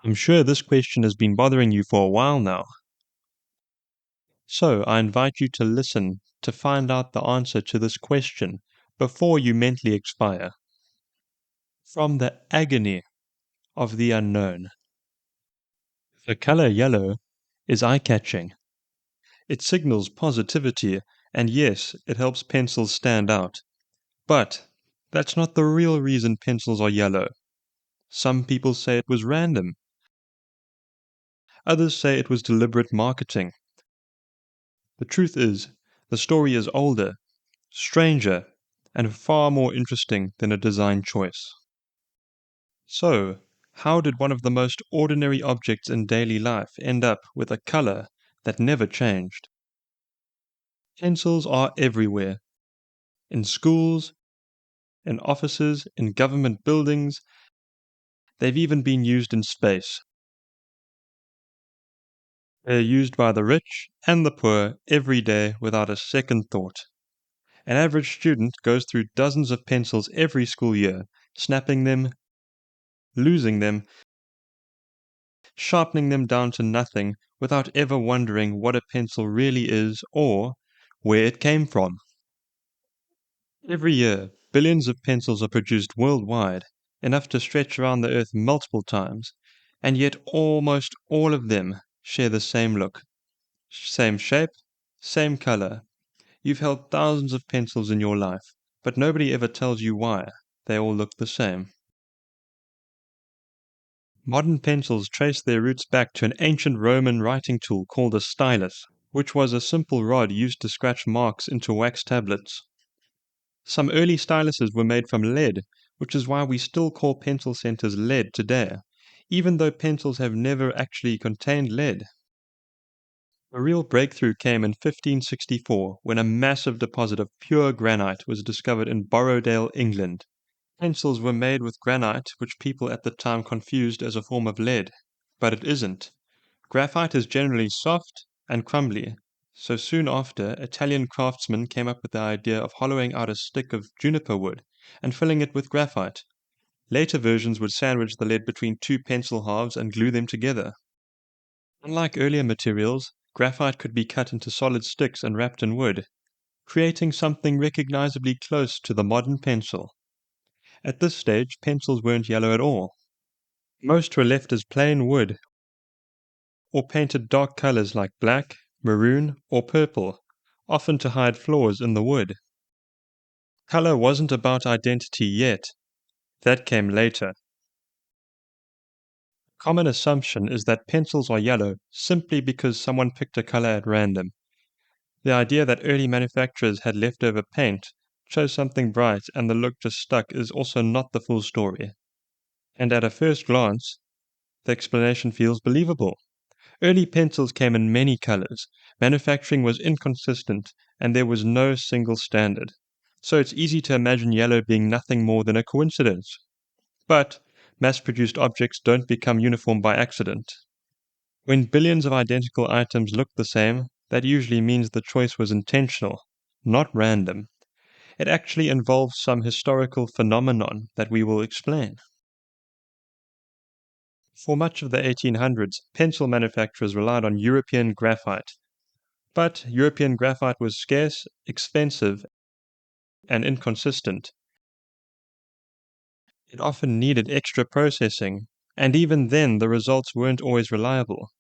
I'm sure this question has been bothering you for a while now. So I invite you to listen to find out the answer to this question before you mentally expire. From the agony of the unknown. The color yellow is eye-catching. It signals positivity, and yes, it helps pencils stand out. But that's not the real reason pencils are yellow. Some people say it was random. Others say it was deliberate marketing. The truth is, the story is older, stranger, and far more interesting than a design choice. So, how did one of the most ordinary objects in daily life end up with a color that never changed? Pencils are everywhere. In schools, in offices, in government buildings. They've even been used in space. They're used by the rich and the poor every day without a second thought. An average student goes through dozens of pencils every school year, snapping them, losing them, sharpening them down to nothing without ever wondering what a pencil really is or where it came from. Every year, billions of pencils are produced worldwide, enough to stretch around the earth multiple times, and yet almost all of them share the same look, same shape, same color. You've held thousands of pencils in your life, but nobody ever tells you why. They all look the same. Modern pencils trace their roots back to an ancient Roman writing tool called a stylus, which was a simple rod used to scratch marks into wax tablets. Some early styluses were made from lead, which is why we still call pencil centers lead today, even though pencils have never actually contained lead. The real breakthrough came in 1564 when a massive deposit of pure granite was discovered in Borrowdale, England. Pencils were made with granite, which people at the time confused as a form of lead, but it isn't. Graphite is generally soft and crumbly, so soon after, Italian craftsmen came up with the idea of hollowing out a stick of juniper wood and filling it with graphite. Later versions would sandwich the lead between two pencil halves and glue them together. Unlike earlier materials, graphite could be cut into solid sticks and wrapped in wood, creating something recognizably close to the modern pencil. At this stage, pencils weren't yellow at all. Most were left as plain wood or painted dark colors like black, maroon, or purple, often to hide flaws in the wood. Color wasn't about identity yet. That came later. Common assumption is that pencils are yellow simply because someone picked a color at random. The idea that early manufacturers had leftover paint, chose something bright, and the look just stuck is also not the full story. And at a first glance, the explanation feels believable. Early pencils came in many colors, manufacturing was inconsistent, and there was no single standard. So it's easy to imagine yellow being nothing more than a coincidence. But mass-produced objects don't become uniform by accident. When billions of identical items look the same, that usually means the choice was intentional, not random. It actually involves some historical phenomenon that we will explain. For much of the 1800s, pencil manufacturers relied on European graphite. But European graphite was scarce, expensive, and inconsistent. It often needed extra processing, and even then the results weren't always reliable.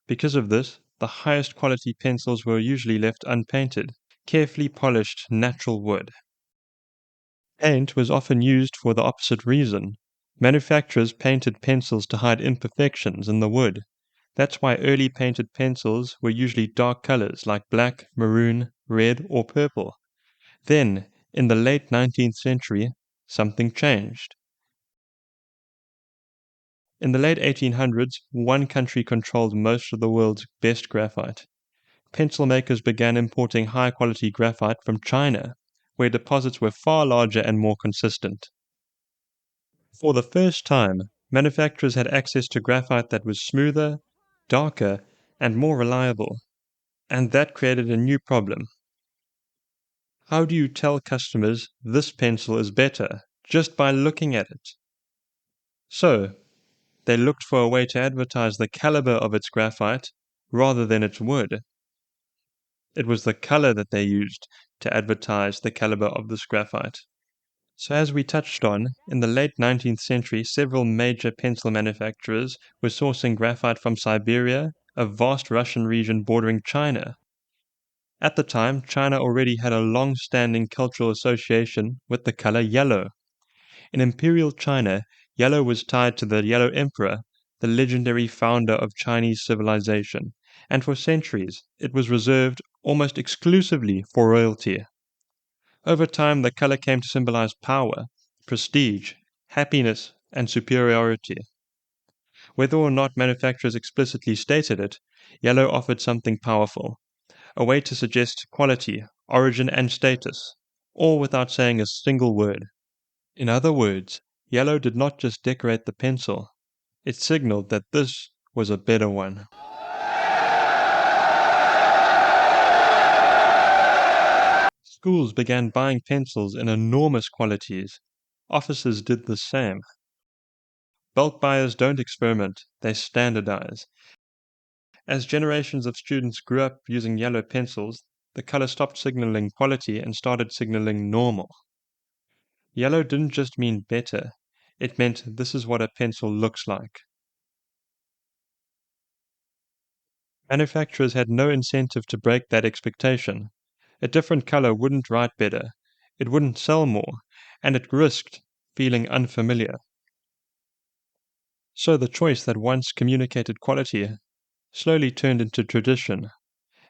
Because of this, the highest quality pencils were usually left unpainted, carefully polished natural wood. Paint was often used for the opposite reason. Manufacturers painted pencils to hide imperfections in the wood. That's why early painted pencils were usually dark colors like black, maroon, red, or purple. Then, in the late 19th century, something changed. In the late 1800s, one country controlled most of the world's best graphite. Pencil makers began importing high-quality graphite from China, where deposits were far larger and more consistent. For the first time, manufacturers had access to graphite that was smoother, darker, and more reliable. And that created a new problem. How do you tell customers this pencil is better just by looking at it? So, They looked for a way to advertise the caliber of its graphite rather than its wood. It was the color that they used to advertise the caliber of this graphite. So as we touched on, in the late 19th century, several major pencil manufacturers were sourcing graphite from Siberia, a vast Russian region bordering China. At the time, China already had a long-standing cultural association with the color yellow. In Imperial China, yellow was tied to the Yellow Emperor, the legendary founder of Chinese civilization, and for centuries it was reserved almost exclusively for royalty. Over time, the color came to symbolize power, prestige, happiness, and superiority. Whether or not manufacturers explicitly stated it, yellow offered something powerful, a way to suggest quality, origin, and status, all without saying a single word. In other words, yellow did not just decorate the pencil, it signaled that this was a better one. Schools began buying pencils in enormous quantities. Offices did the same. Bulk buyers don't experiment, they standardize. As generations of students grew up using yellow pencils, the color stopped signaling quality and started signaling normal. Yellow didn't just mean better, it meant this is what a pencil looks like. Manufacturers had no incentive to break that expectation. A different color wouldn't write better, it wouldn't sell more, and it risked feeling unfamiliar. So the choice that once communicated quality slowly turned into tradition,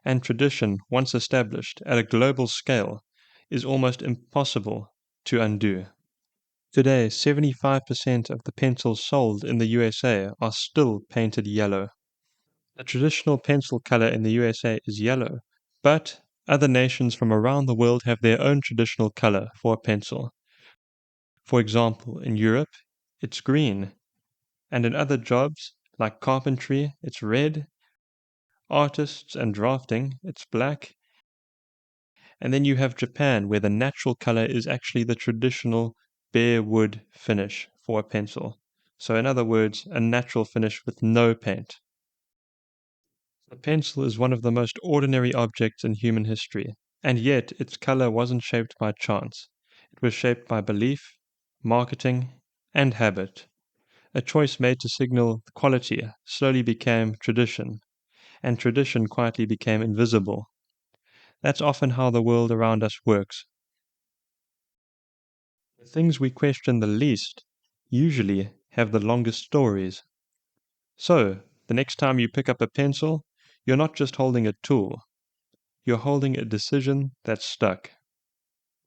and tradition, once established at a global scale, is almost impossible to undo. Today, 75% of the pencils sold in the USA are still painted yellow. The traditional pencil color in the USA is yellow, but other nations from around the world have their own traditional color for a pencil. For example, in Europe, it's green, and in other jobs, like carpentry, it's red, artists and drafting, it's black, and then you have Japan, where the natural color is actually the traditional bare wood finish for a pencil. So, in other words, a natural finish with no paint. The pencil is one of the most ordinary objects in human history, and yet its color wasn't shaped by chance. It was shaped by belief, marketing, and habit. A choice made to signal quality slowly became tradition, and tradition quietly became invisible. That's often how the world around us works. The things we question the least usually have the longest stories. So, the next time you pick up a pencil, you're not just holding a tool, you're holding a decision that's stuck.